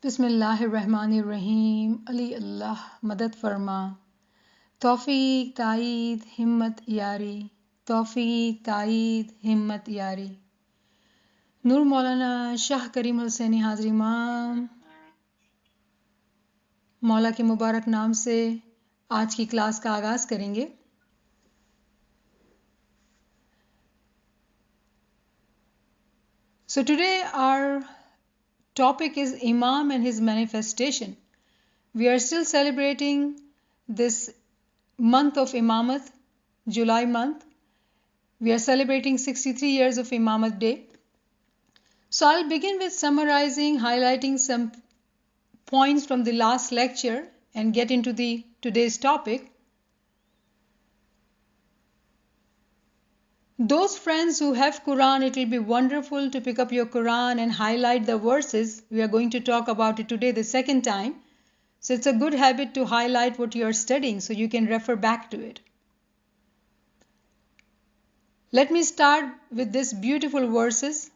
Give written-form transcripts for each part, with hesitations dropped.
बिस्मिल्लाहिर्रहमानिर्रहीम। अली अल्लाह मदद फरमा। तौफीक ताईद हिम्मत यारी, तौफीक ताईद हिम्मत यारी। नूर मौलाना शाह करीम हुसैनी हाज़िर इमाम मौला के मुबारक नाम से आज की क्लास का आगाज करेंगे। So today our topic is Imam and his manifestation. We are still celebrating this month of Imamat, July month. We are celebrating 63 years of Imamat Day. So I'll begin with summarizing, highlighting some points from the last lecture and get into today's topic. Those friends who have Quran, it will be wonderful to pick up your Quran and highlight the verses. We are going to talk about it today the second time. So it's a good habit to highlight what you are studying so you can refer back to it. Let me start with this beautiful verses.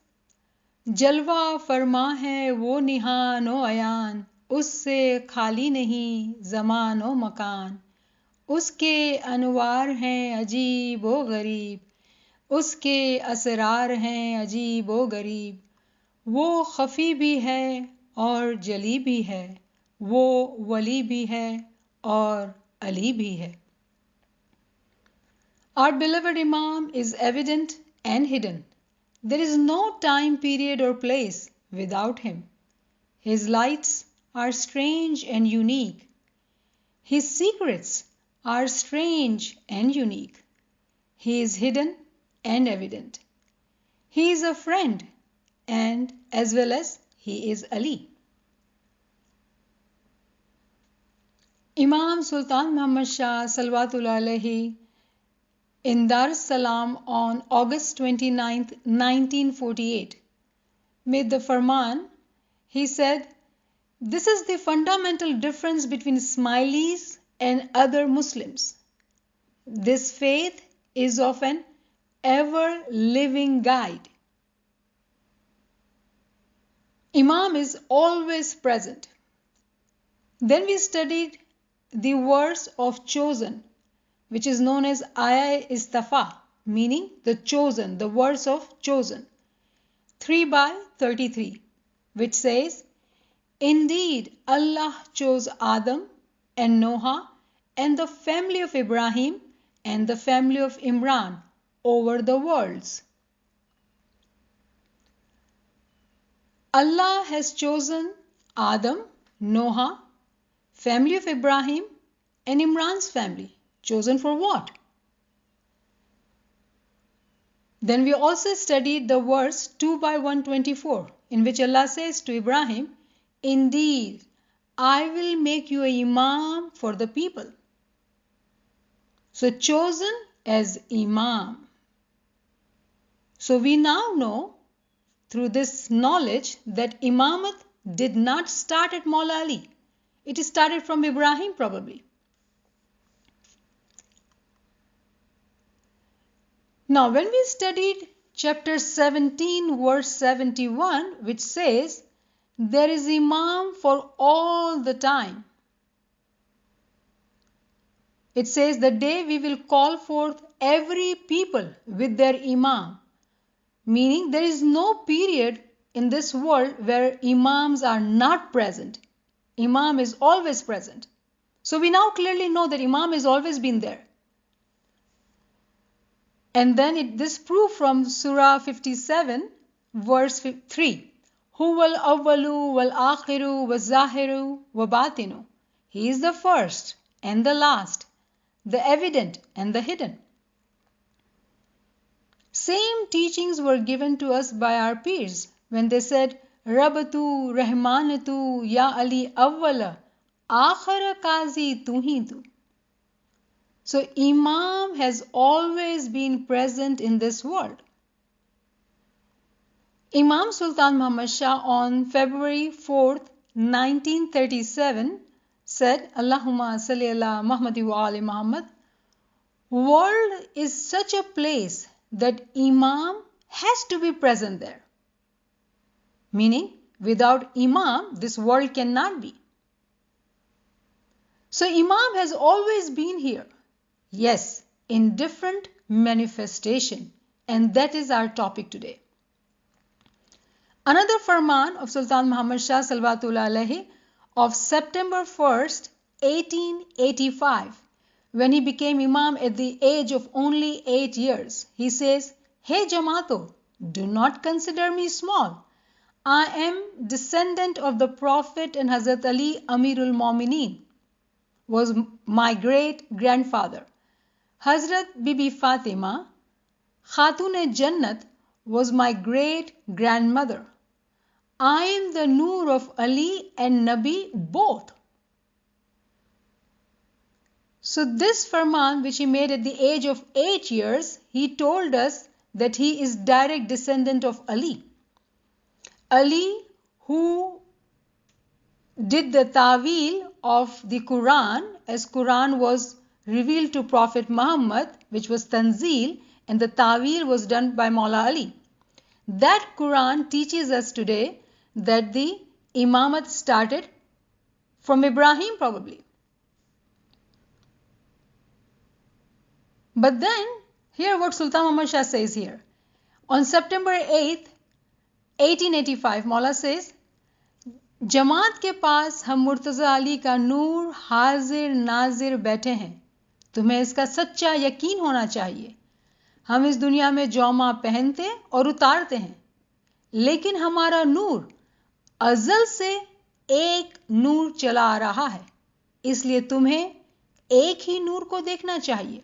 जलवा फरमा है वो निहान ओ अयान, उससे खाली नहीं ज़मान ओ मकान, उसके अनवार हैं अजीब ओ गरीब, उसके असरार हैं अजीब ओ गरीब, वो खफी भी है और जली भी है, वो वली भी है और अली भी है. Our beloved Imam is evident and hidden. There is no time period or place without him. His lights are strange and unique. His secrets are strange and unique. He is hidden and evident. He is a friend and as well as he is Ali. Imam Sultan Muhammad Shah Salawatullah Alayhi in Dar es Salaam on August 29th, 1948 made the Farman. He said, "This is the fundamental difference between Ismailis and other Muslims. This faith is of an ever-living guide. Imam is always present." Then we studied the verse of chosen, which is known as Ayah Istafa, meaning the chosen, the verse of chosen, 3/33, which says, "Indeed, Allah chose Adam and Noah and the family of Ibrahim and the family of Imran over the worlds." Allah has chosen Adam, Noah, family of Ibrahim and Imran's family. Chosen for what? Then we also studied the verse 2/124 in which Allah says to Ibrahim, "Indeed, I will make you an Imam for the people." So chosen as Imam. So we now know through this knowledge that Imamat did not start at Maula Ali. It started from Ibrahim probably. Now when we studied chapter 17 verse 71, which says, "There is Imam for all the time." It says, "The day we will call forth every people with their Imam." Meaning there is no period in this world where Imams are not present. Imam is always present. So we now clearly know that Imam has always been there. And then this proof from Surah 57 verse 3. Huwal awwalu wal akhiru wal zahiru wa batinu. He is the first and the last, the evident and the hidden. Same teachings were given to us by our peers when they said, "Rabatu Rahmanatu Ya Ali Awwala Akhara Qazi Tuhi Tu." So Imam has always been present in this world. Imam Sultan Muhammad Shah on February 4th, 1937 said, "Allahumma salli ala Muhammad wa ali Muhammad." World is such a place that Imam has to be present there. Meaning Without Imam, this world cannot be. So Imam has always been here. Yes, in different manifestation. And that is our topic today. Another farman of Sultan Muhammad Shah Salawatullah Alayhi of September 1st, 1885, when he became Imam at the age of only 8 years. He says, "Hey Jamaato, do not consider me small. I am descendant of the Prophet and Hazrat Ali Amirul Mu'mineen was my great-grandfather. Hazrat Bibi Fatima, Khatun-e-Jannat, was my great-grandmother. I am the Noor of Ali and Nabi both." So this farman, which he made at the age of 8 years, he told us that he is direct descendant of Ali. Ali, who did the ta'wil of the Quran, as Quran was revealed to Prophet Muhammad, which was Tanzeel, and the ta'wil was done by Maula Ali. That Quran teaches us today that the Imamat started from Ibrahim probably. But then, hear what Sultan Muhammad Shah says here. On September 8th, 1885, Maula says, "जमात के पास हम मुर्तज़ा अली का नूर हाजिर नाजिर बैठे हैं। तुम्हें इसका सच्चा यकीन होना चाहिए। हम इस दुनिया में जौमा पहनते और उतारते हैं, लेकिन हमारा नूर अज़ल से एक नूर चला आ रहा है, इसलिए तुम्हें एक ही नूर को देखना चाहिए।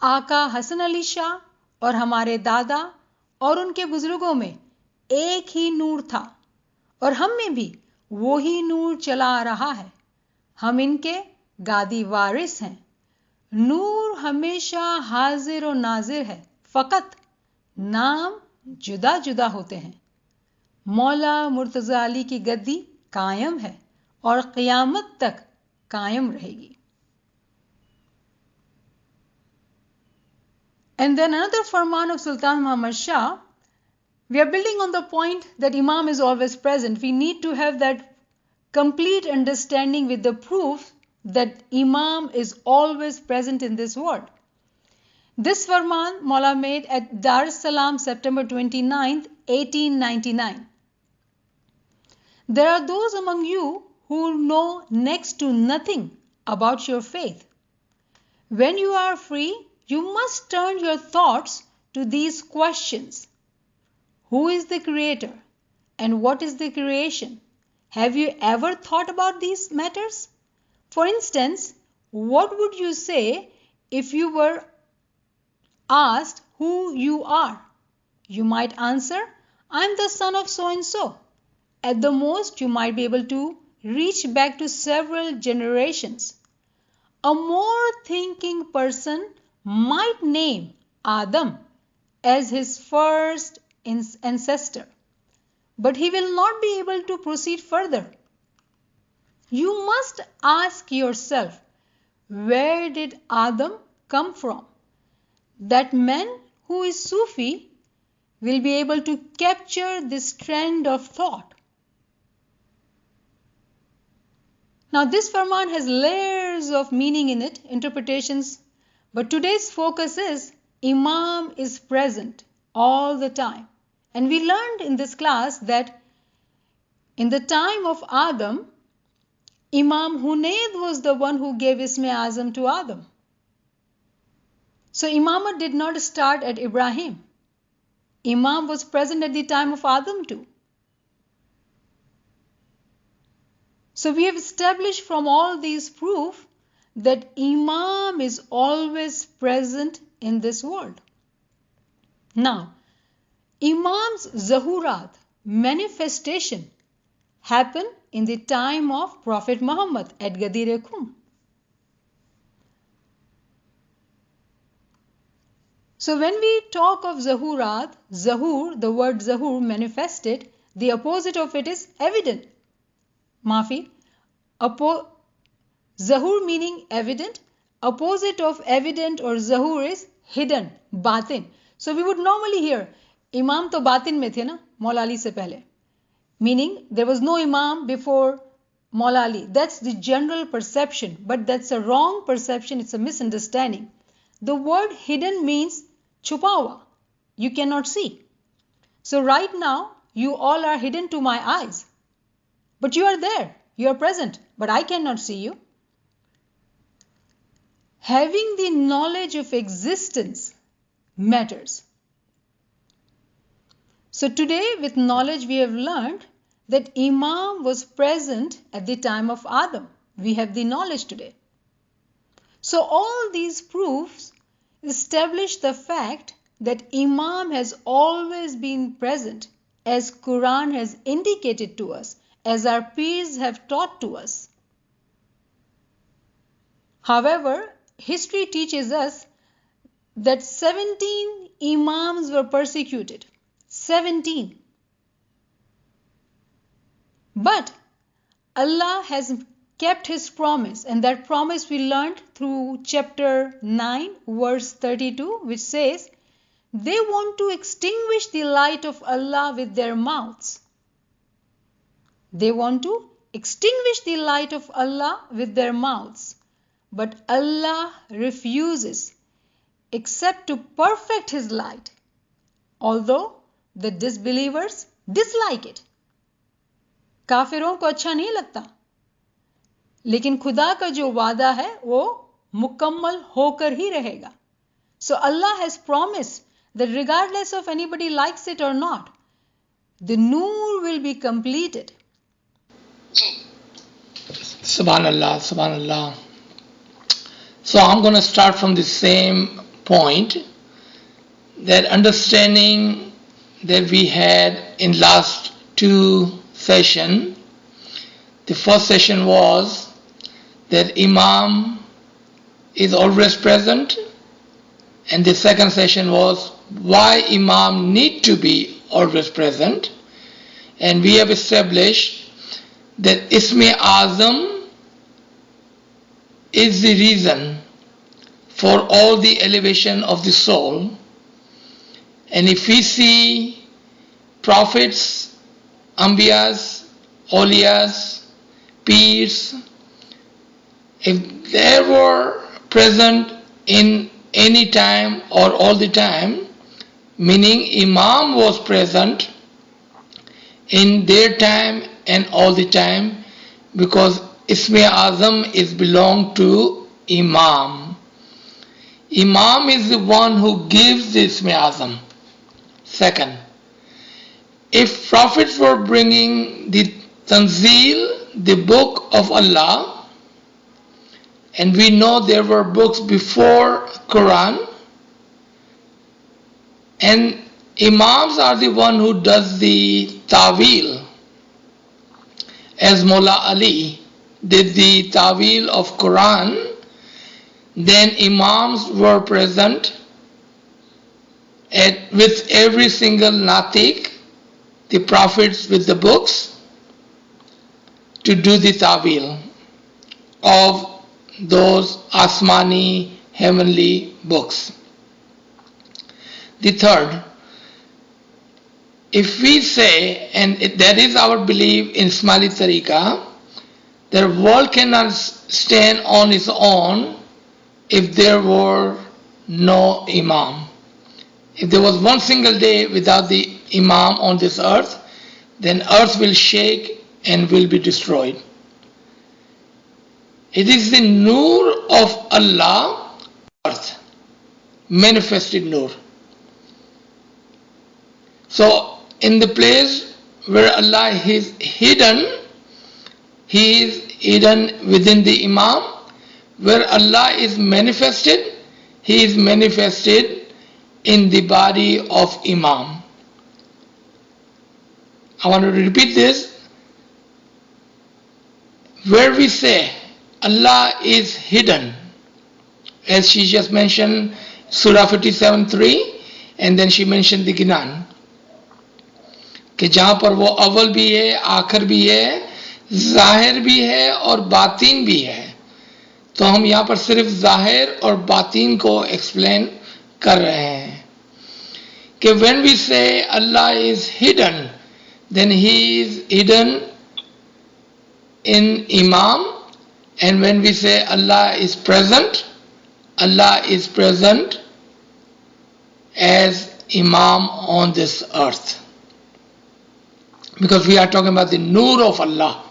आका हसन अली शाह और हमारे दादा और उनके बुजुर्गों में एक ही नूर था और हम में भी वो ही नूर चला आ रहा है। हम इनके गादी वारिस हैं। नूर हमेशा हाजिर और नाजिर है, फकत नाम जुदा जुदा होते हैं। मौला मुर्तज़ा अली की गद्दी कायम है और क़यामत तक कायम रहेगी." And then another farman of Sultan Muhammad Shah, we are building on the point that Imam is always present. We need to have that complete understanding with the proof that Imam is always present in this world. This farman Maula made at Dar es Salaam, September 29th, 1899. "There are those among you who know next to nothing about your faith. When you are free, you must turn your thoughts to these questions. Who is the creator and what is the creation? Have you ever thought about these matters? For instance, what would you say if you were asked who you are? You might answer, I am the son of so and so. At the most, you might be able to reach back to several generations. A more thinking person might name Adam as his first ancestor, but he will not be able to proceed further. You must ask yourself, where did Adam come from? That man who is Sufi will be able to capture this trend of thought." Now this farman has layers of meaning in it, interpretations, but today's focus is Imam is present all the time. And we learned in this class that in the time of Adam, Imam Hunayd was the one who gave Isme Azam to Adam. So Imamat did not start at Ibrahim. Imam was present at the time of Adam too. So we have established from all these proof that Imam is always present in this world. Now, Imam's Zahurat, manifestation, happened in the time of Prophet Muhammad at Ghadir Khum. So when we talk of Zahurat, Zahur, the word Zahur manifested, the opposite of it is evident. Maafi. Zahur meaning evident. Opposite of evident or Zahur is hidden, batin. So we would normally hear, Imam to batin mein the na, Maula Ali se pehle. meaning there was no Imam before Maula Ali. That's the general perception, but that's a wrong perception. It's a misunderstanding. The word hidden means छुपा हुआ. You cannot see. So right now, you all are hidden to my eyes. But you are there. You are present. But I cannot see you. Having the knowledge of existence matters. So today, with knowledge, we have learned that Imam was present at the time of Adam. We have the knowledge today. So all these proofs establish the fact that Imam has always been present, as Quran has indicated to us, as our peers have taught to us. However, history teaches us that 17 Imams were persecuted. 17. But Allah has kept His promise, and that promise we learned through chapter 9, verse 32, which says, they want to extinguish the light of Allah with their mouths. They want to extinguish the light of Allah with their mouths. But Allah refuses except to perfect His light, although the disbelievers dislike it. काफिरों को अच्छा नहीं लगता, लेकिन खुदा का जो वादा है वो मुकम्मल होकर ही रहेगा. So Allah has promised that regardless of anybody likes it or not, the Noor will be completed. Subhanallah, Subhanallah. So I'm going to start from the same point, that understanding that we had in last two sessions. The first session was that Imam is always present, and the second session was why Imam need to be always present. And we have established that Isme Azam is the reason for all the elevation of the soul. And if we see prophets, Ambiyas, Awliyas, Peers, if they were present in any time or all the time, meaning Imam was present in their time and all the time, because Isme Azam is belong to Imam. Imam is the one who gives the Isme Azam. Second, if prophets were bringing the Tanzil, the book of Allah, and we know there were books before Quran, and Imams are the one who does the Tawil, as Maula Ali did the Tawil of Quran, then Imams were present with every single Natik, the prophets with the books, to do the Tawil of those Asmani heavenly books. The third, if we say, and that is our belief in Ismaili Tariqa, the world cannot stand on its own if there were no Imam. If there was one single day without the Imam on this earth, then earth will shake and will be destroyed. It is the Noor of Allah, earth, manifested Noor. So in the place where Allah is hidden, He is hidden within the Imam. Where Allah is manifested, He is manifested in the body of Imam. I want to repeat this. Where we say Allah is hidden, as she just mentioned Surah 57:3, and then she mentioned the Ginan, कि जहाँ पर वो अव्वल भी है, आखिर भी है, ज़ाहिर भी है और बातिन भी है. तो हम यहाँ पर सिर्फ ज़ाहिर और बातिन को एक्सप्लेन कर रहे हैं कि when we say Allah is hidden, then he is hidden in Imam. And when we say Allah is present as Imam on this earth. Because we are talking about the Nur of Allah.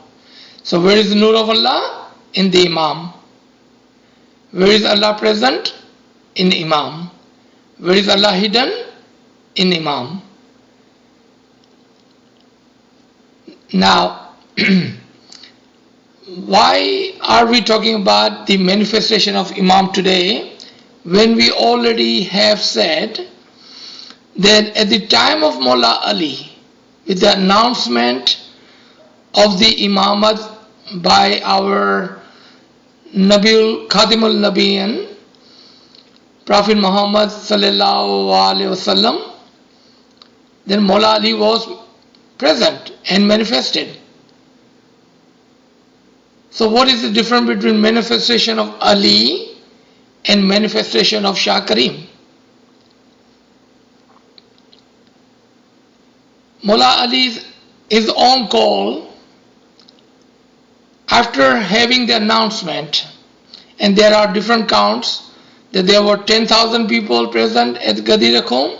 So where is the Nur of Allah? In the Imam. Where is Allah present? In Imam. Where is Allah hidden? In Imam. Now, why are we talking about the manifestation of Imam today when we already have said that at the time of Mullah Ali, with the announcement of the Imamat by our Nabiul Khatimul Nabiyan, Prophet Muhammad sallallahu alaihi wasallam, then Mullah Ali was present and manifested. So what is the difference between manifestation of Ali and manifestation of Shah Karim? Mullah Ali's his own call, after having the announcement, and there are different counts, that there were 10,000 people present at Ghadir Qawm,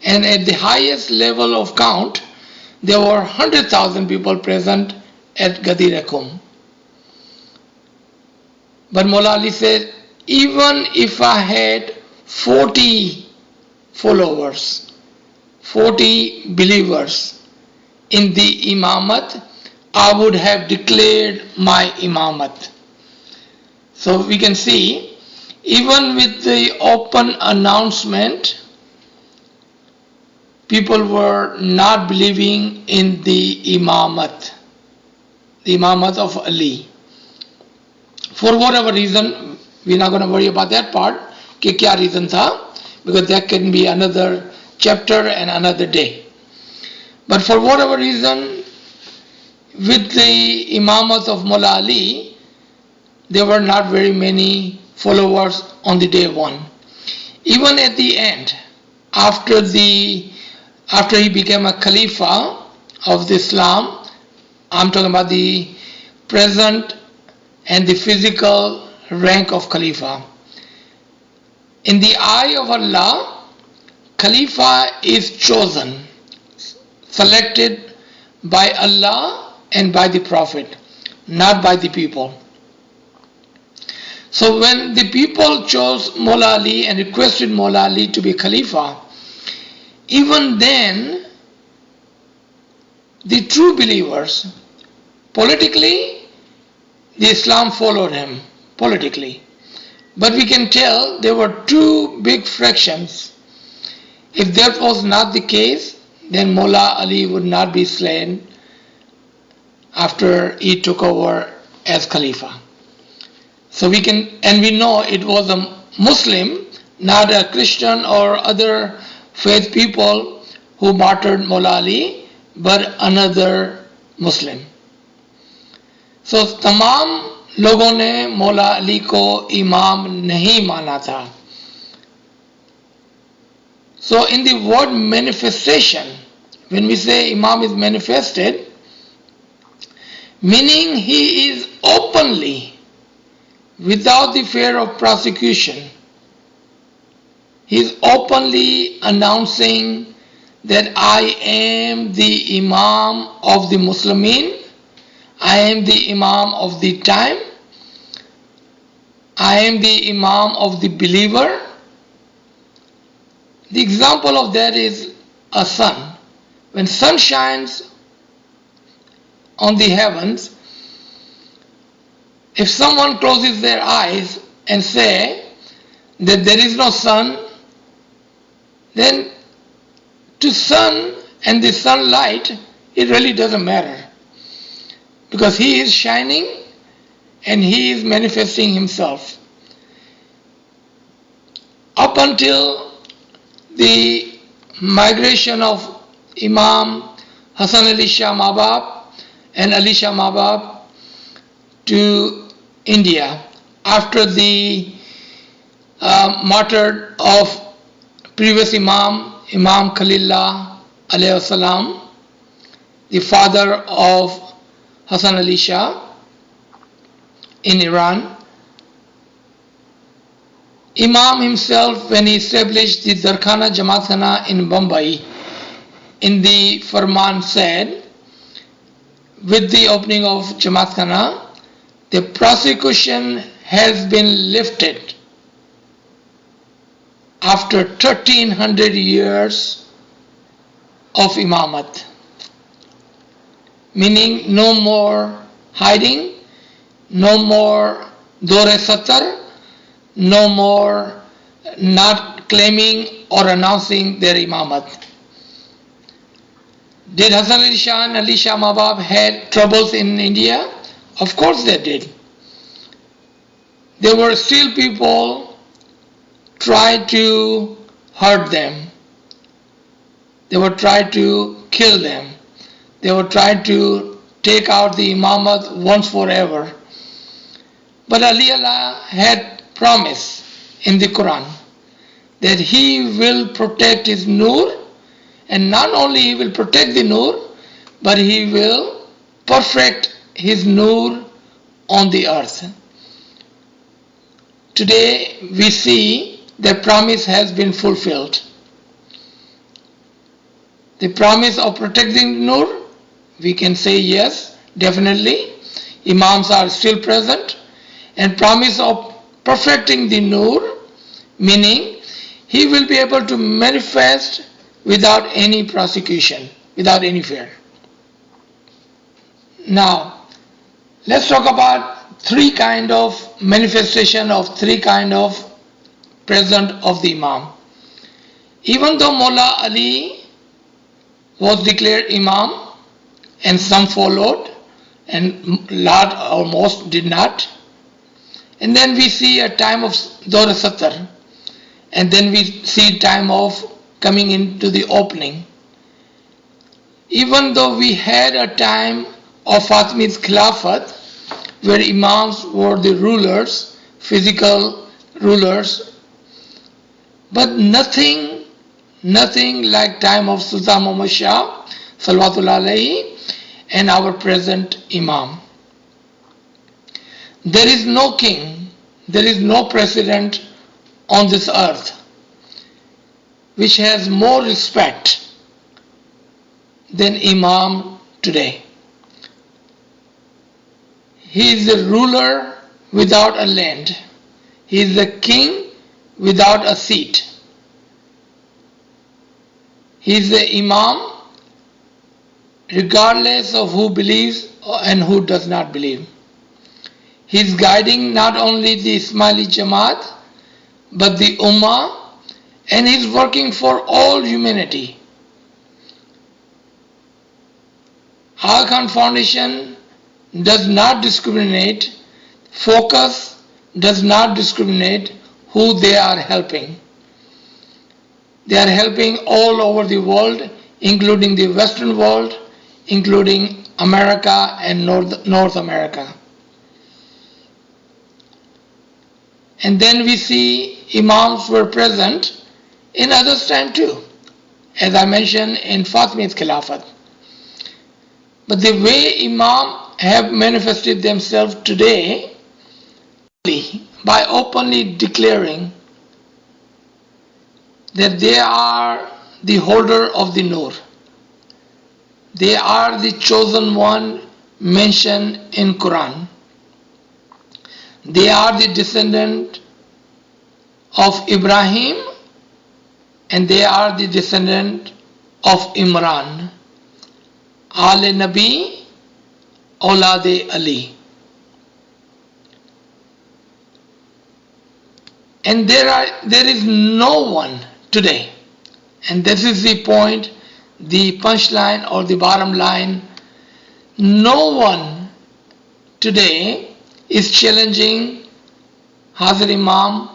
and at the highest level of count, there were 100,000 people present at Ghadir Qawm. But Mullah Ali said, even if I had 40 followers, 40 believers in the Imamat, I would have declared my Imamat. So we can see, even with the open announcement, people were not believing in the Imamat of Ali. For whatever reason, we're not going to worry about that part, कि क्या reason था, because that can be another chapter and another day. But for whatever reason, with the Imamat of Mullah Ali, there were not very many followers on the day one. Even at the end, after he became a Khalifa of the Islam, I'm talking about the present and the physical rank of Khalifa. In the eye of Allah, Khalifa is chosen, selected by Allah and by the Prophet, not by the people. So when the people chose Mullah Ali and requested Mullah Ali to be Khalifa, even then, the true believers, politically, the Islam followed him, politically. But we can tell there were two big fractions. If that was not the case, then Mullah Ali would not be slain after he took over as Khalifa. So we know it was a Muslim, not a Christian or other faith people who martyred Mullah Ali, but another Muslim. So तमाम लोगों ने मौला अली को इमाम नहीं माना था. So in the word manifestation, when we say Imam is manifested, meaning he is openly, without the fear of prosecution, he is openly announcing that I am the Imam of the Muslimin, I am the Imam of the time, I am the Imam of the believer. The example of that is a sun. When sun shines on the heavens, if someone closes their eyes and say that there is no sun, then to sun and the sunlight, it really doesn't matter. Because he is shining and he is manifesting himself. Up until the migration of Imam Hassan Ali Shah Mabab and Ali Shah Mabab to India, after the martyr of previous Imam Khalilullah alayhi salam, the father of Hassan Ali Shah in Iran. Imam himself, when he established the Darkhana Jamaat Khana in Mumbai, in the Farman said, with the opening of Jamaat Khana, the prosecution has been lifted after 1300 years of Imamat. Meaning no more hiding, no more Dore Satar, no more not claiming or announcing their Imamat. Did Hassan Ali Shah and Ali Shah Mabab had troubles in India? Of course they did. There were still people tried to hurt them. They were tried to kill them. They were trying to take out the Imamat once forever. But Ali Allah had promised in the Quran that he will protect his Nur, and not only he will protect the Nur, but he will perfect his Nur on the earth. Today we see that promise has been fulfilled. The promise of protecting Nur, we can say yes, definitely. Imams are still present. And promise of perfecting the Nur, meaning he will be able to manifest without any prosecution, without any fear. Now, let's talk about three kind of manifestation of three kind of present of the Imam. Even though Mullah Ali was declared Imam and some followed and lot or most did not, and then we see a time of Dor Satar, and then we see time of coming into the opening. Even though we had a time of Fatimid Khilafat, where Imams were the rulers, physical rulers, but nothing like time of Sultan Muhammad Shah, Salawatullah alayhi, and our present Imam. There is no king, there is no president on this earth which has more respect than Imam today. He is the ruler without a land. He is the king without a seat. He is the Imam regardless of who believes and who does not believe. He is guiding not only the Ismaili Jamaat but the Ummah, and he is working for all humanity. Aga Khan Foundation does not discriminate, focus does not discriminate who they are helping. They are helping all over the world, including the Western world, including America and North America. And then we see Imams were present in others' time too, as I mentioned in Fatimid Khilafat. But the way Imam have manifested themselves today by openly declaring that they are the holder of the Nur. They are the chosen one mentioned in Quran. They are the descendant of Ibrahim and they are the descendant of Imran. Ale Nabi, Aulade Ali. And there is no one today, and this is the point, the punchline or the bottom line, no one today is challenging Hazrat Imam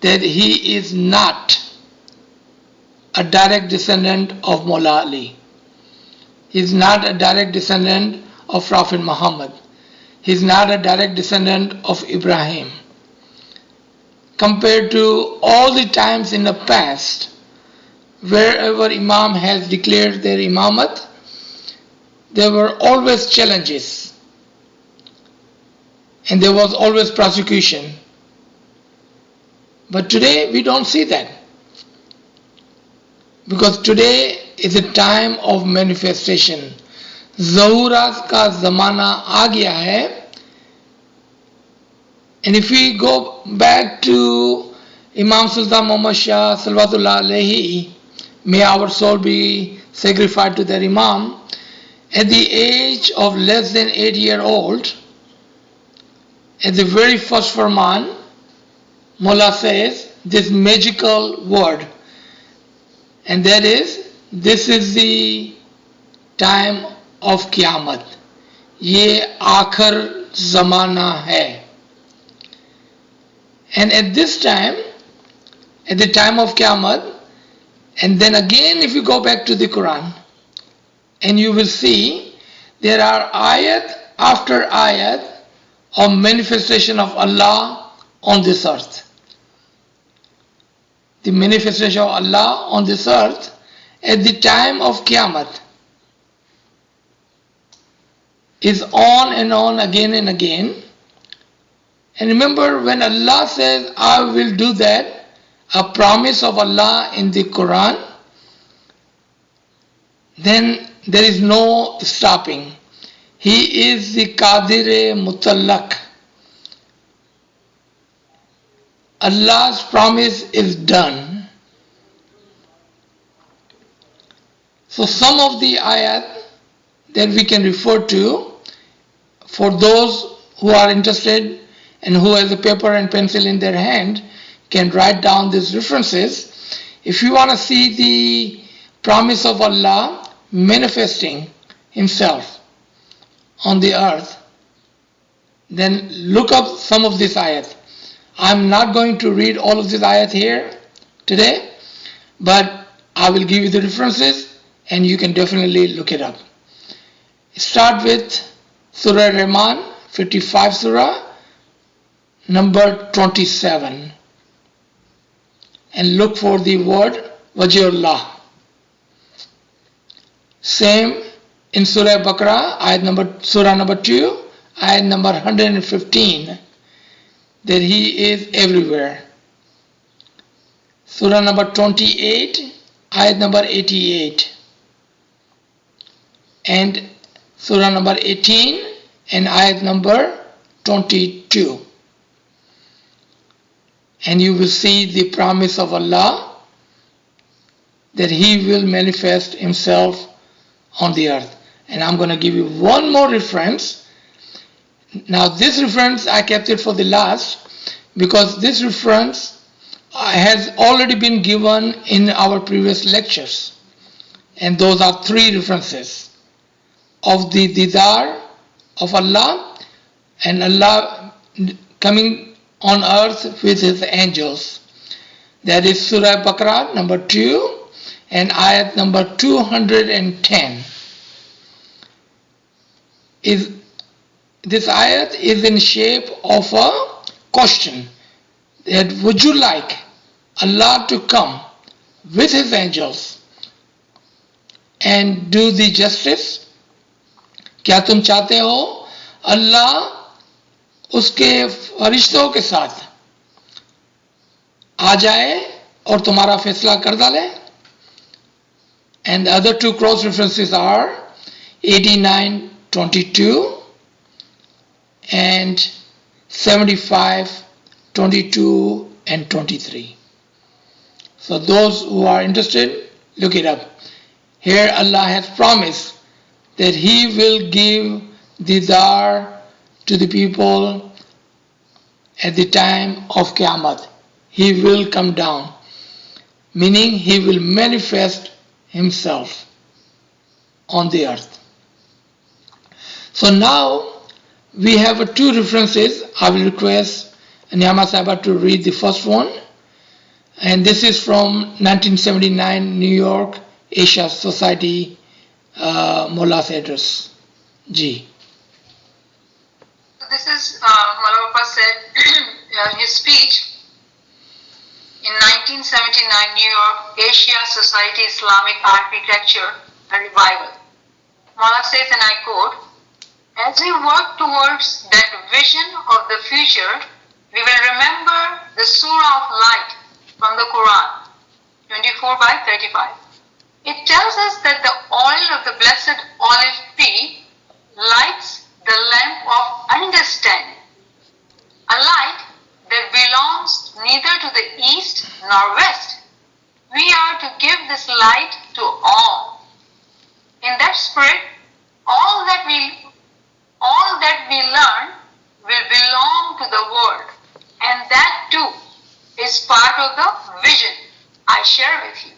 that he is not a direct descendant of Mullah Ali. He is not a direct descendant of Prophet Muhammad. He is not a direct descendant of Ibrahim. Compared to all the times in the past, wherever Imam has declared their Imamat, there were always challenges and there was always prosecution. But today we don't see that, because today is a time of manifestation. ज़हूरात का ज़माना आ गया है. And if we go back to Imam Sultan Muhammad Shah Salawatullah Alayhi, may our soul be sacrificed to that Imam, at the age of less than 8-year-old, at the very first Farman, Mullah says this magical word, and that is, this is the time of Qiyamah. Ye aakhir zamana hai. And at this time, at the time of Qiyamah, and then again if you go back to the Quran, and you will see there are ayat after ayat of manifestation of Allah on this earth. The manifestation of Allah on this earth at the time of Qiyamah is on and on again and again. And remember, when Allah says, I will do that, a promise of Allah in the Quran, then there is no stopping. He is the Qadir Mutallaq. Allah's promise is done. So some of the ayat that we can refer to, for those who are interested and who has a paper and pencil in their hand, can write down these references. If you want to see the promise of Allah manifesting Himself on the earth, then look up some of these ayat. I'm not going to read all of these ayat here today, but I will give you the references and you can definitely look it up. Start with Surah Rahman, 55 Surah, number 27, and look for the word Wajhullah. Same in Surah Baqarah, Surah number 2, ayat number 115, that He is everywhere. Surah number 28, ayat number 88, and Surah number 18 and ayat number 22. And you will see the promise of Allah that He will manifest Himself on the earth. And I'm going to give you one more reference. Now this reference I kept it for the last, because this reference has already been given in our previous lectures, and those are 3 references of the Didar of Allah and Allah coming on earth with His angels. That is Surah Baqarah number 2 and ayat number 210. This ayat is in shape of a question, that would you like Allah to come with His angels and do the justice? क्या तुम चाहते हो अल्लाह उसके फरिश्तों के साथ आ जाए और तुम्हारा फैसला कर डाले? And the other 2 cross references are 89:22 and 75:22 and 23. So those who are interested, look it up. Here Allah has promised that He will give Didar to the people at the time of Qiyamah. He will come down, meaning He will manifest Himself on the earth. So now we have 2 references. I will request Niyama Sahaba to read the first one, and this is from 1979 New York Asia Society Mullah's address. Ji. This is Malapa said in his speech in 1979 New York Asia Society Islamic Architecture and Revival. Mawla says, and I quote, as we work towards that vision of the future, we will remember the Surah of Light from the Quran, 24/35. It tells us that the oil of the blessed olive tree lights the lamp of understanding, a light that belongs neither to the east nor west. We are to give this light to all. In that spirit, all that we learn will belong to the world, and that too is part of the vision I share with you.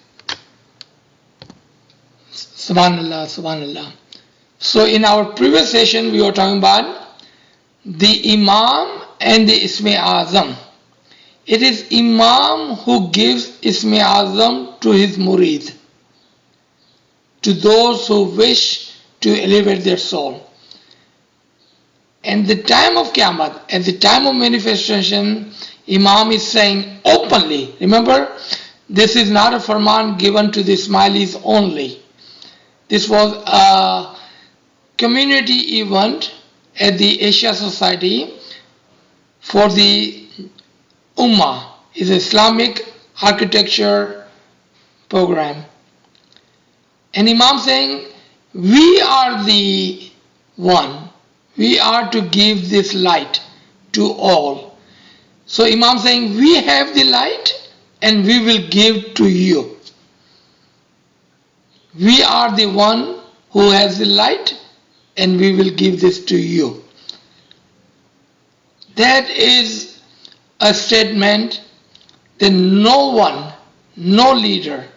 Subhanallah, Subhanallah. So in our previous session, we were talking about the Imam and the Isme Azam. It is Imam who gives Isme Azam to his murid, to those who wish to elevate their soul. And the time of Qiyamah, at the time of manifestation, Imam is saying openly, remember, this is not a farman given to the Ismailis only. This was a community event at the Asia Society for the Ummah. It's an Islamic architecture program. And Imam saying, we are the one. We are to give this light to all. So Imam saying, we have the light and we will give to you. We are the one who has the light and we will give this to you. That is a statement that no one, no leader,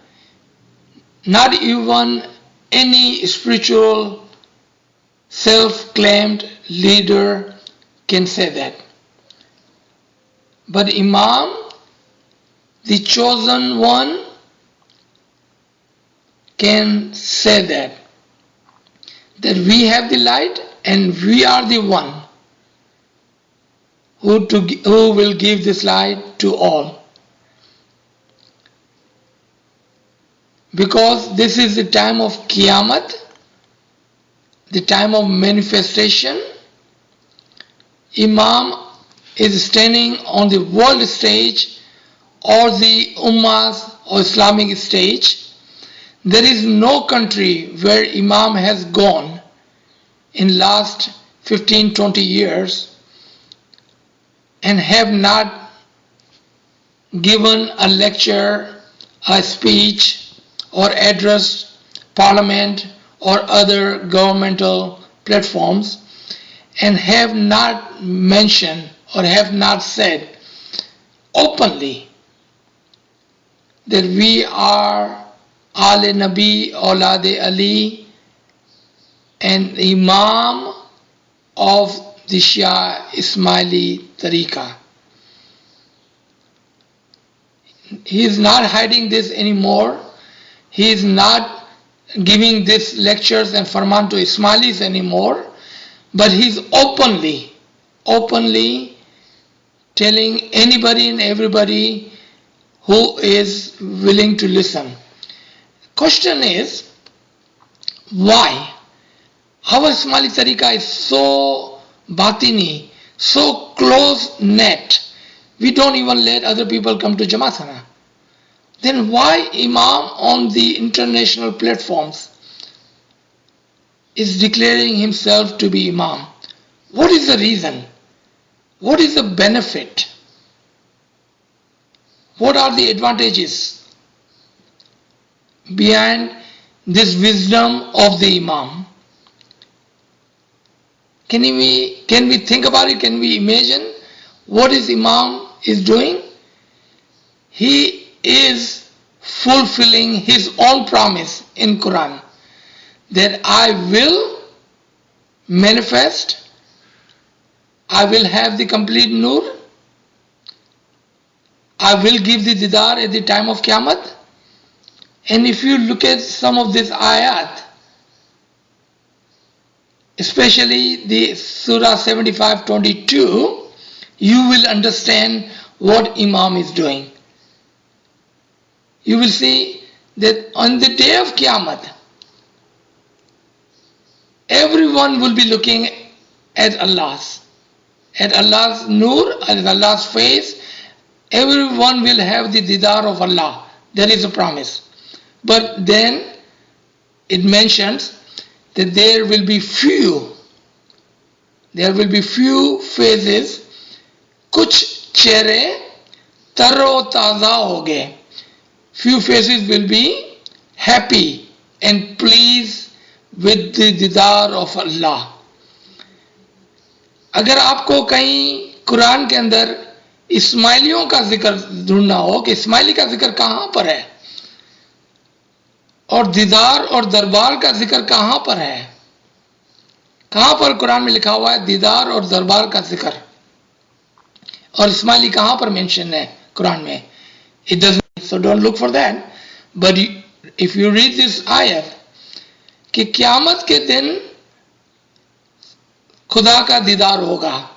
not even any spiritual self-claimed leader can say that. But Imam, the chosen one, can say that we have the light and we are the one who will give this light to all. Because this is the time of Qiyamah, the time of manifestation. Imam is standing on the world stage or the Ummah's or Islamic stage. There is no country where Imam has gone in last 15-20 years and have not given a lecture, a speech or address parliament or other governmental platforms and have not mentioned or have not said openly that we are Ale Nabi, Aulade Ali, and Imam of the Shia Ismaili Tariqa. He is not hiding this anymore. He is not giving these lectures and farman to Ismailis anymore, but he is openly telling anybody and everybody who is willing to listen. Question is, why? Our Ismaili Tariqa is so batini, so close-knit. We don't even let other people come to Jamaatana. Then why Imam on the international platforms is declaring himself to be Imam? What is the reason? What is the benefit? What are the advantages behind this wisdom of the Imam? Can we think about it? Can we imagine what is Imam is doing? He is fulfilling his own promise in Quran that I will manifest, I will have the complete nur, I will give the didar at the time of Qiyamah. And if you look at some of these ayat, especially the Surah 75:22, you will understand what Imam is doing. You will see that on the day of Qiyamah, everyone will be looking at Allah's Noor, at Allah's face. Everyone will have the didar of Allah. There is a promise. But then it mentions that there will be few faces, कुछ चेहरे तरो ताज़ा होंगे. Few faces will be happy and pleased with the didar of Allah. अगर आपको कहीं कुरान के अंदर इस्माइलियों का जिक्र ढूंढना हो कि इस्माइली का जिक्र कहां पर है और दीदार और दरबार का जिक्र कहां पर है, कहां पर कुरान में लिखा हुआ है दीदार और दरबार का जिक्र, और इस्माइली कहां पर मेंशन है कुरान में? It doesn't, so don't look for that. But if you read this ayat कि क़यामत के दिन खुदा का दीदार होगा,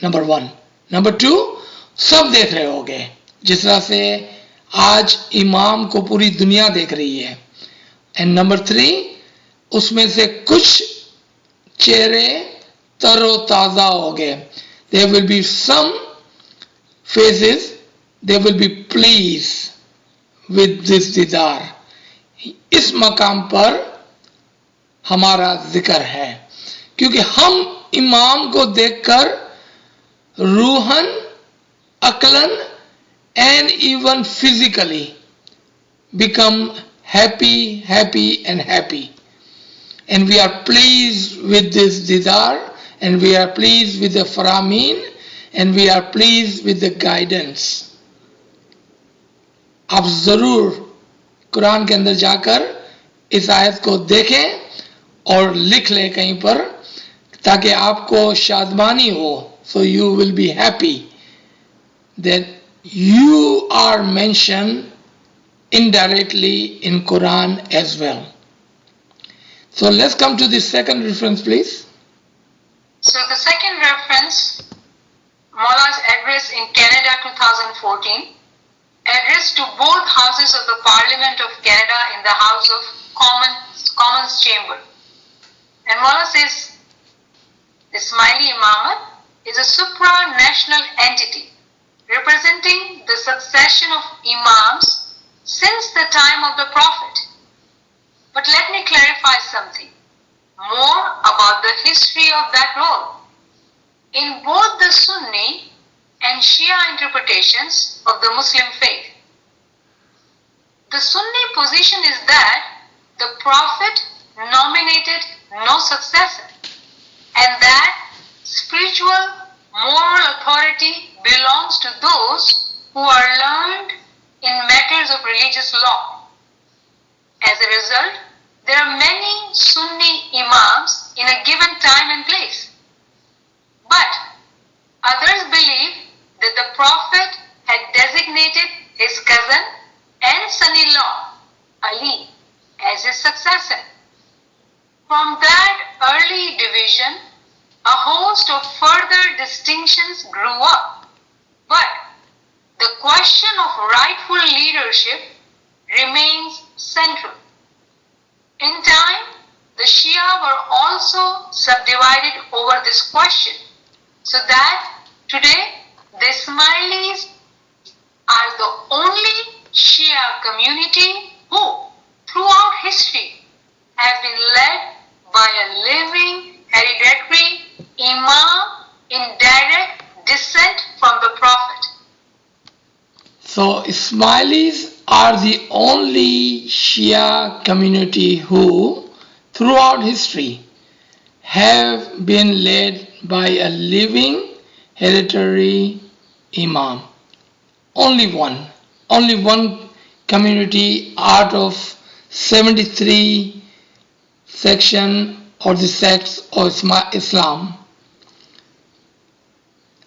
नंबर 1. नंबर 2, सब देख रहे होंगे जिस तरह से आज इमाम को पूरी दुनिया देख रही है. एंड नंबर 3, उसमें से कुछ चेहरे तरोताजा होंगे. There will be some faces, they will be pleased with this didar. इस मकाम पर हमारा जिक्र है क्योंकि हम इमाम को देखकर रूहन, अकलन and even physically become happy and we are pleased with this didar and we are pleased with the faramin and we are pleased with the guidance. आप जरूर कुरान के अंदर जाकर इस आयत को देखें और लिख लें कहीं पर ताकि आपको शादमानी हो. So you will be happy that you are mentioned indirectly in Quran as well. So let's come to the second reference, please. So the second reference, Maula's address in Canada 2014, address to both houses of the Parliament of Canada in the House of Commons Chamber. And Maula says, Ismaili Imamat is a supranational entity representing the succession of Imams since the time of the Prophet. But let me clarify something more about the history of that role. In both the Sunni and Shia interpretations of the Muslim faith, the Sunni position is that the Prophet nominated no successor and that spiritual moral authority belongs to those who are learned in matters of religious law. As a result, there are many Sunni Imams in a given time and place. But others believe that the Prophet had designated his cousin and son-in-law, Ali, as his successor. From that early division, a host of further distinctions grew up. But the question of rightful leadership remains central. In time, the Shia were also subdivided over this question, so that today the Ismailis are the only Shia community who, throughout history, have been led by a living hereditary Imam in direct descent from the Prophet. So Ismailis are the only Shia community who, throughout history, have been led by a living hereditary Imam. Only one community out of 73 section or the sects of Islam.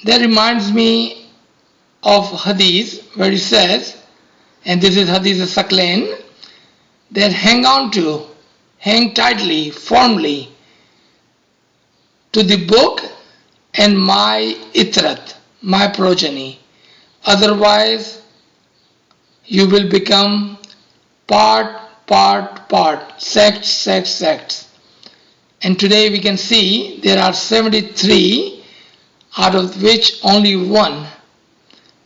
That reminds me of Hadith where it says, and this is Hadith Saqlain, that hang tightly, firmly to the book and my itrat, my progeny. Otherwise, you will become part, sects. And today we can see there are 73, out of which only one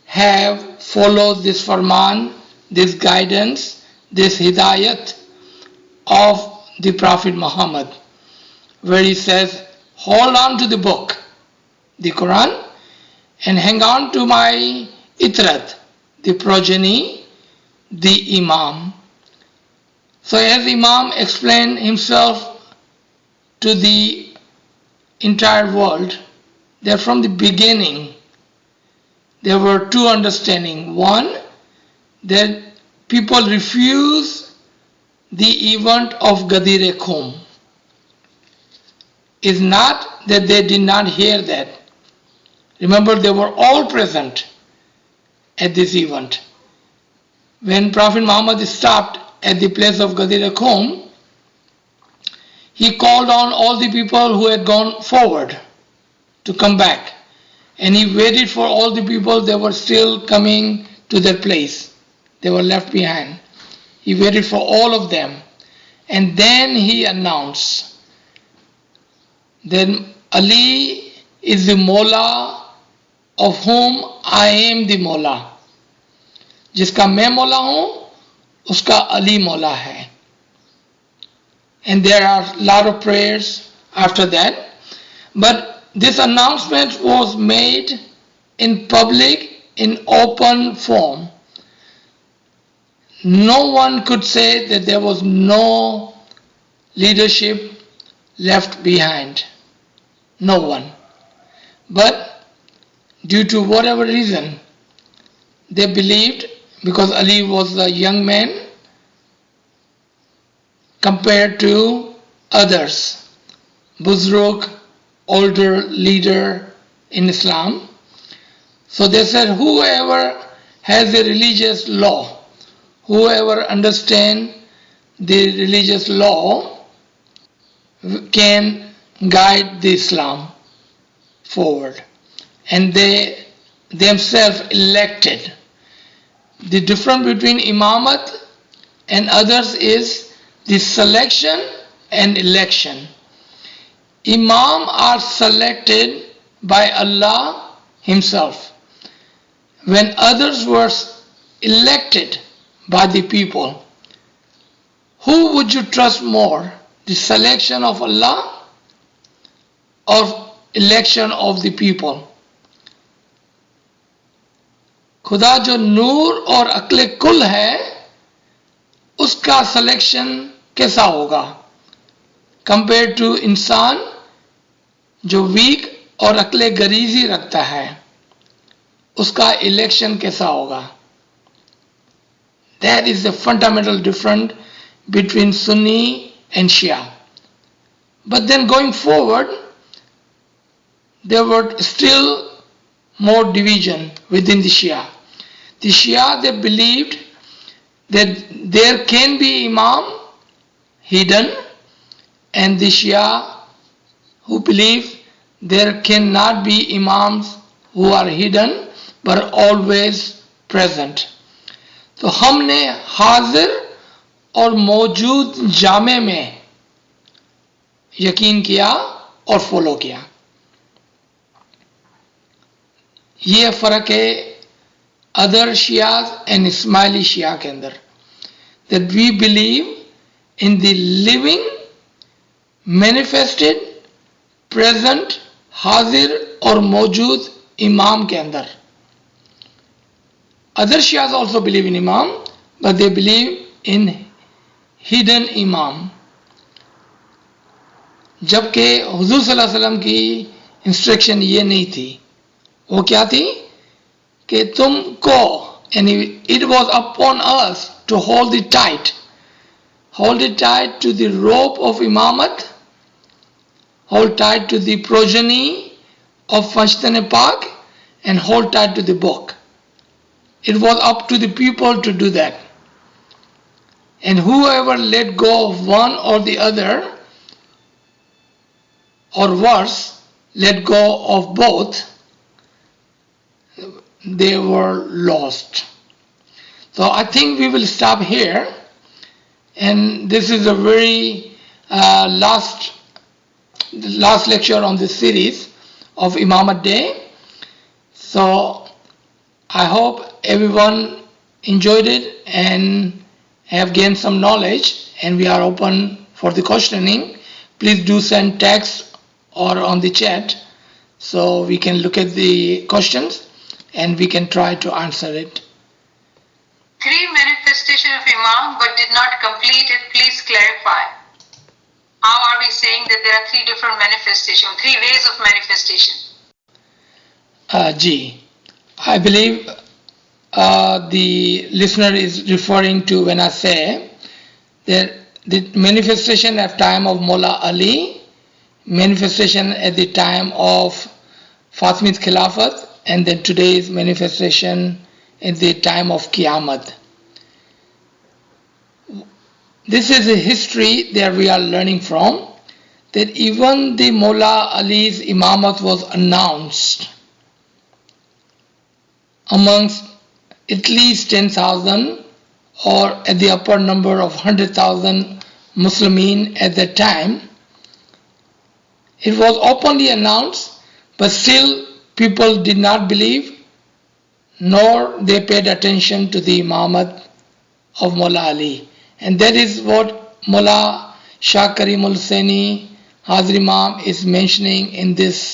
have followed this farman, this guidance, this hidayat of the Prophet Muhammad, where he says, hold on to the book, the Quran, and hang on to my itrat, the progeny, the Imam. So as Imam explained himself to the entire world, that from the beginning there were two understandings. One, that people refuse the event of Ghadir Qum. Is not that they did not hear that. Remember, they were all present at this event. When Prophet Muhammad stopped at the place of Ghadir Qum, he called on all the people who had gone forward to come back. And he waited for all the people that were still coming to that place. They were left behind. He waited for all of them. And then he announced, then Ali is the Mawla of whom I am the Mawla. जिसका मैं मौला हूँ उसका अली मौला है. And there are a lot of prayers after that. But this announcement was made in public, in open form. No one could say that there was no leadership left behind. No one. But due to whatever reason, they believed, because Ali was a young man compared to others, Buzruk, older leader in Islam. So they said, whoever has a religious law, whoever understands the religious law can guide the Islam forward. And they themselves elected. The difference between imamat and others is the selection and election. Imam are selected by Allah Himself, when others were elected by the people. Who would you trust more, the selection of Allah or election of the people? खुदा जो नूर और अक्ल कुल है उसका selection कैसा होगा compare to इंसान जो वीक और अक्ल गरीजी रखता है उसका इलेक्शन कैसा होगा. That is the fundamental difference between Sunni and Shia. But then going forward, there were still more division within the Shia. The Shia, they believed that there can be Imam hidden, and the Shia who believe there cannot be Imams who are hidden but always present. तो हमने हाजिर और मौजूद जामे में यकीन किया और फॉलो किया. ये फर्क है other Shias and Ismaili Shia के अंदर, that we believe in the living, manifested, present, हाजिर और मौजूद इमाम के अंदर. Other Shias also believe in Imam, but they believe in hidden Imam. जबकि हुजूर सल्लल्लाहु अलैहि वसल्लम की इंस्ट्रक्शन ये नहीं थी. वो क्या थी कि तुमको, यानी it was upon us to hold it tight to the rope of imamat, hold tight to the progeny of Fashtan Pak, and hold tight to the book. It was up to the people to do that. And whoever let go of one or the other, or worse, let go of both, they were lost. So I think we will stop here, and this is a very last the last lecture on this series of Imamat Day. So I hope everyone enjoyed it and have gained some knowledge, and we are open for the questioning. Please do send text or on the chat so we can look at the questions and we can try to answer it. 3 manifestation of Imam but did not complete it. Please clarify. How are we saying that there are 3 different manifestations, 3 ways of manifestation? G. I believe the listener is referring to when I say that the manifestation at time of Mullah Ali, manifestation at the time of Fatimid Khilafat, and then today's manifestation at the time of Qiyamah. This is a history that we are learning from, that even the Mullah Ali's Imamat was announced amongst at least 10,000 or at the upper number of 100,000 Muslimin at that time. It was openly announced, but still people did not believe, nor they paid attention to the Imamat of Mullah Ali. And that is what Mullah Shah Karimul Husaini Hazir Imam is mentioning in this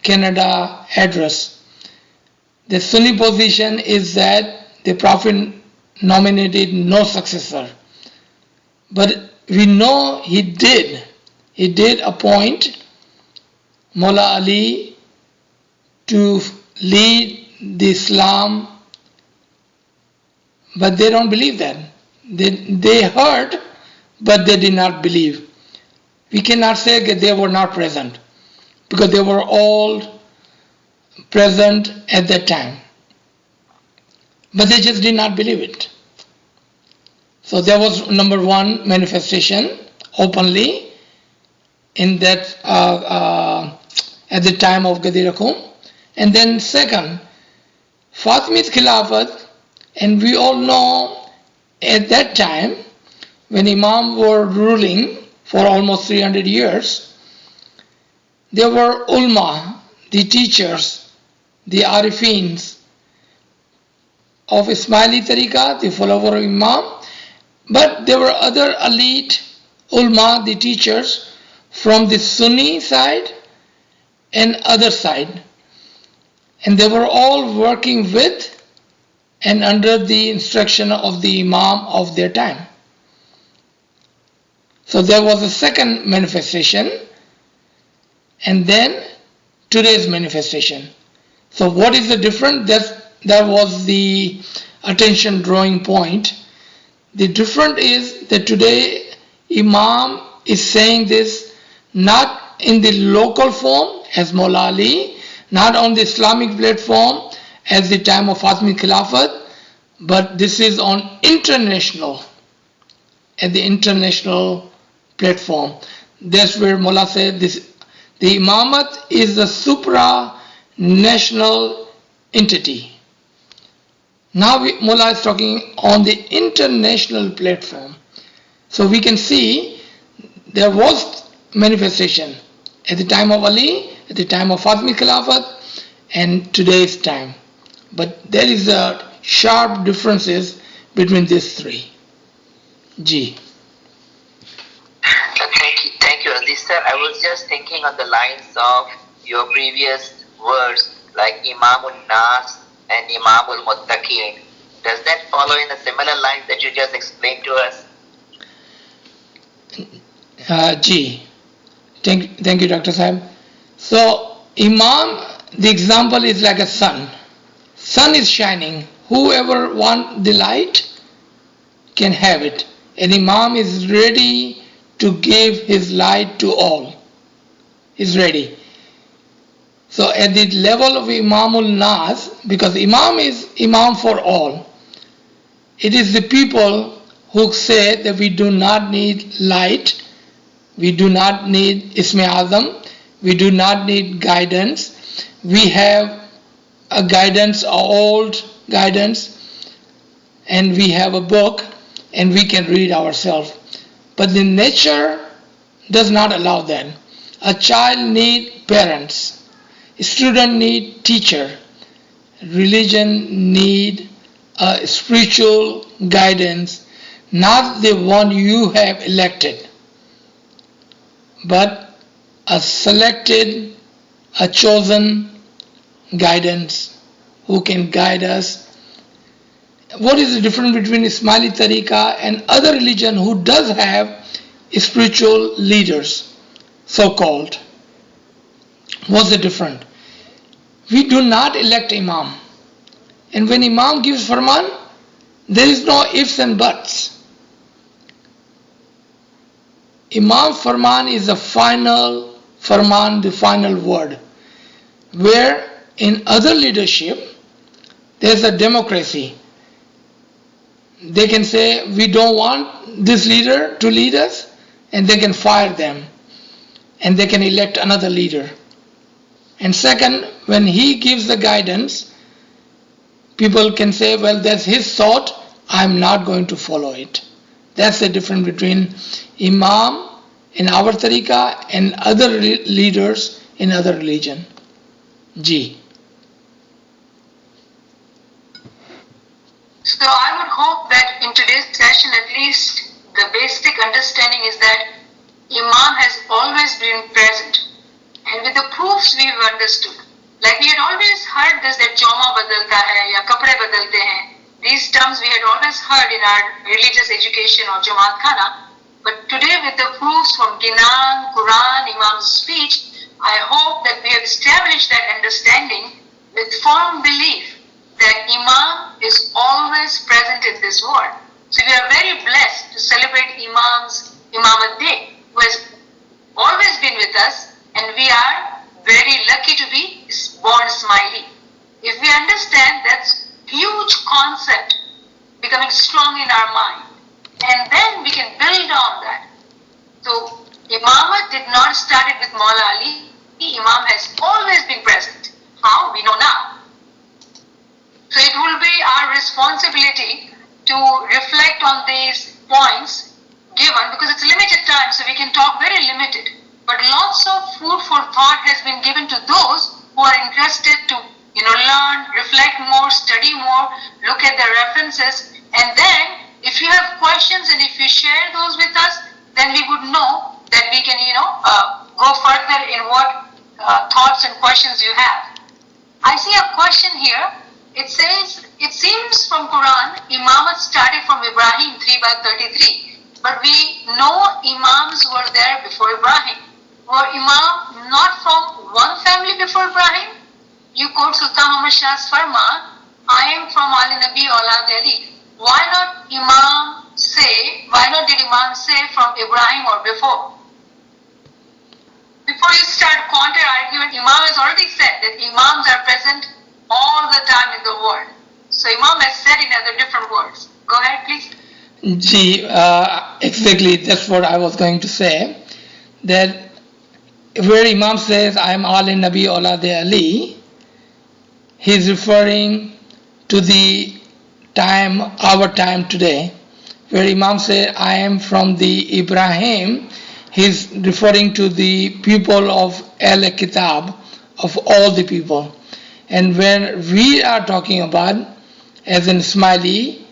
Canada address. The Sunni position is that the Prophet nominated no successor. But we know he did appoint Mullah Ali to lead the Islam, but they don't believe that. They heard, but they did not believe. We cannot say that they were not present, because they were all present at that time. But they just did not believe it. So there was number 1 manifestation openly in that at the time of Ghadir Qum. And then second, Fatimid Khilafat, and we all know at that time when Imam were ruling for almost 300 years, there were ulma, the teachers, the arifins of Ismaili Tariqa, the follower of Imam, but there were other elite ulma, the teachers from the Sunni side and other side. And they were all working with and under the instruction of the Imam of their time. So there was a second manifestation, and then today's manifestation. So what is the difference? That was the attention drawing point. The difference is that today Imam is saying this not in the local form as Mullah Ali, not on the Islamic platform as the time of Fatimid Khilafat, but this is on international, at the international platform. That's where Mullah said this, the Imamat is a supra-national entity. Now Mullah is talking on the international platform. So we can see there was manifestation at the time of Ali, at the time of Fatimid Khilafat, and today's time. But there is a sharp differences between these 3. G. Thank you, Aziz sir. I was just thinking on the lines of your previous words like Imamul Nas and Imamul Muttaqeen. Does that follow in a similar line that you just explained to us? G. Thank you, Dr. Sahib. So Imam, the example is like a sun. Sun is shining. Whoever wants the light can have it. And Imam is ready to give his light to all. He's ready. So at the level of Imamul Nas, because Imam is Imam for all, it is the people who say that we do not need light, we do not need Isme Azam, we do not need guidance. We have a guidance, an old guidance, and we have a book and we can read ourselves. But the nature does not allow that. A child needs parents. A student needs teacher. Religion needs a spiritual guidance, not the one you have elected, but a selected, a chosen guidance who can guide us. What is the difference between Ismaili Tariqa and other religion who does have spiritual leaders, so-called? What's the difference? We do not elect Imam. And when Imam gives farman, there is no ifs and buts. Imam farman is the final farman, the final word. Where in other leadership, there's a democracy. They can say, we don't want this leader to lead us, and they can fire them, and they can elect another leader. And second, when he gives the guidance, people can say, well, that's his thought, I'm not going to follow it. That's the difference between Imam in our tariqah and other leaders in other religion. Ji. So I would hope that in today's session, at least the basic understanding is that Imam has always been present. And with the proofs we've understood. Like we had always heard this, that Joma badalta hai ya kapde badalte hain. These terms we had always heard in our religious education or Jamaat Khana. But today with the proofs from Ginan, Quran, Imam's speech, I hope that we have established that understanding with firm belief that Imam is always present in this world. So we are very blessed to celebrate Imam's Imamat Day, who has always been with us, and we are very lucky to be born Ismaili. If we understand that huge concept becoming strong in our mind, and then we can build on that. So Imamat did not start it with Maula Ali. Imam has always been present. How? We know now. So it will be our responsibility to reflect on these points given, because it's limited time, so we can talk very limited. But lots of food for thought has been given to those who are interested to, learn, reflect more, study more, look at the references, and then if you have questions and if you share those with us, then we would know that we can, go further in what thoughts and questions you have. I see a question here. It says, it seems from Quran, Imamat started from Ibrahim 3/33. But we know Imams were there before Ibrahim. Were Imam not from one family before Ibrahim? You quote Sultan Muhammad Shah's farman, I am from Ali Nabi Aulad Ali. Why not did Imam say from Ibrahim or before? Before you start counter argument, Imam has already said that Imams are present all the time in the world. So Imam has said in other different words. Go ahead, please. Exactly, that's what I was going to say. That where Imam says, I am Ali Nabi Aulad Ali, he is referring to the time, our time today. Where Imam said, I am from the Ibrahim, he is referring to the people of Al-Kitab, of all the people. And when we are talking about, as an Ismaili,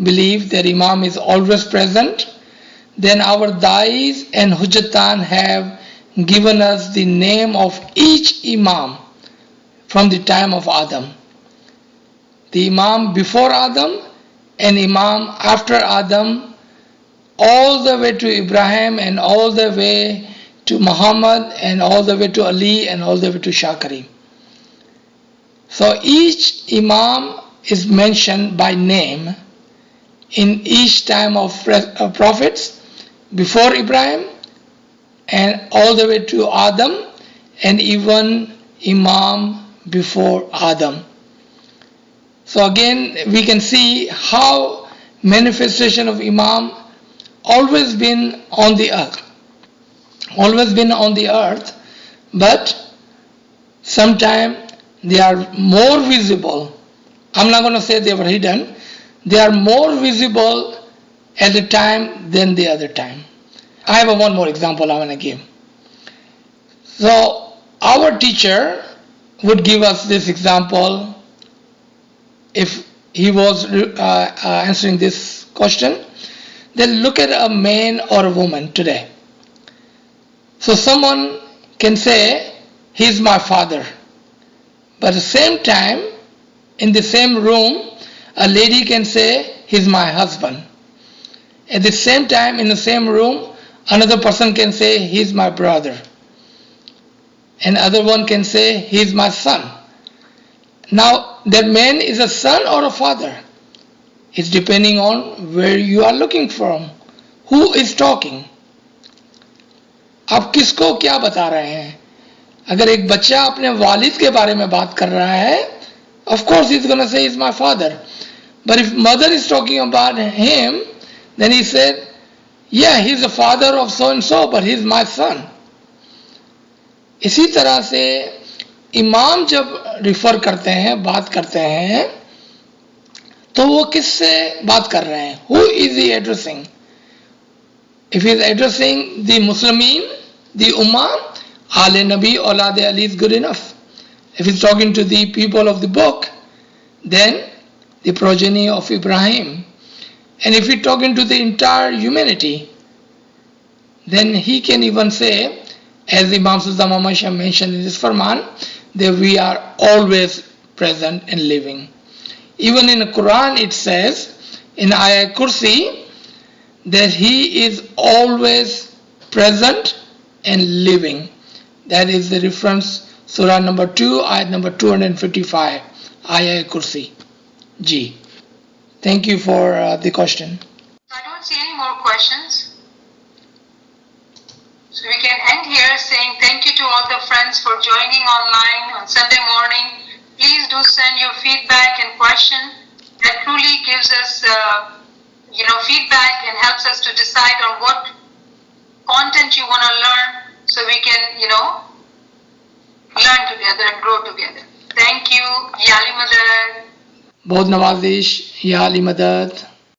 believe that Imam is always present, then our Dais and Hujjatan have given us the name of each Imam from the time of Adam. The Imam before Adam and Imam after Adam, all the way to Ibrahim and all the way to Muhammad and all the way to Ali and all the way to Shakari. So each Imam is mentioned by name in each time of prophets, before Ibrahim and all the way to Adam, and even Imam before Adam. So again we can see how manifestation of Imam always been on the earth. Always been on the earth, but sometimes they are more visible. I'm not going to say they were hidden. They are more visible at the time than the other time. I have one more example I want to give. So our teacher would give us this example if he was answering this question. Then look at a man or a woman today. So someone can say, he's my father. But at the same time, in the same room, a lady can say, he's my husband. At the same time, in the same room, another person can say, he's my brother. And other one can say, he's my son. Now, that man is a son or a father? It's depending on where you are looking from. Who is talking? आप किसको क्या बता रहे हैं? अगर एक बच्चा अपने वालिद के बारे में बात कर रहा है, of course he's going to say he's my father. But if mother is talking about him, then he said, yeah, he's the father of so and so, but he's my son. इसी तरह से इमाम जब refer करते हैं, बात करते हैं, तो वो किससे बात कर रहे हैं? Who is he addressing? If he is addressing the Muslimin, the Ummah, Ale Nabi, Aulad Ali is good enough. If he's talking to the people of the book, then the progeny of Ibrahim. And if he's talking to the entire humanity, then he can even say, as Imam Sultan Muhammad Shah mentioned in his Farman, that we are always present and living. Even in the Quran it says, in Ayah Kursi, that he is always present and living. That is the reference, Surah number 2, Ayat number 255, Ayah Kursi. Ji. Thank you for the question. I don't see any more questions. So we can end here saying thank you to all the friends for joining online on Sunday morning. Please do send your feedback and question. That truly gives us feedback and helps us to decide on what content you want to learn so we can, learn together and grow together. Thank you. Ya Ali Madad. बहुत नवाजिश, या अली मदद.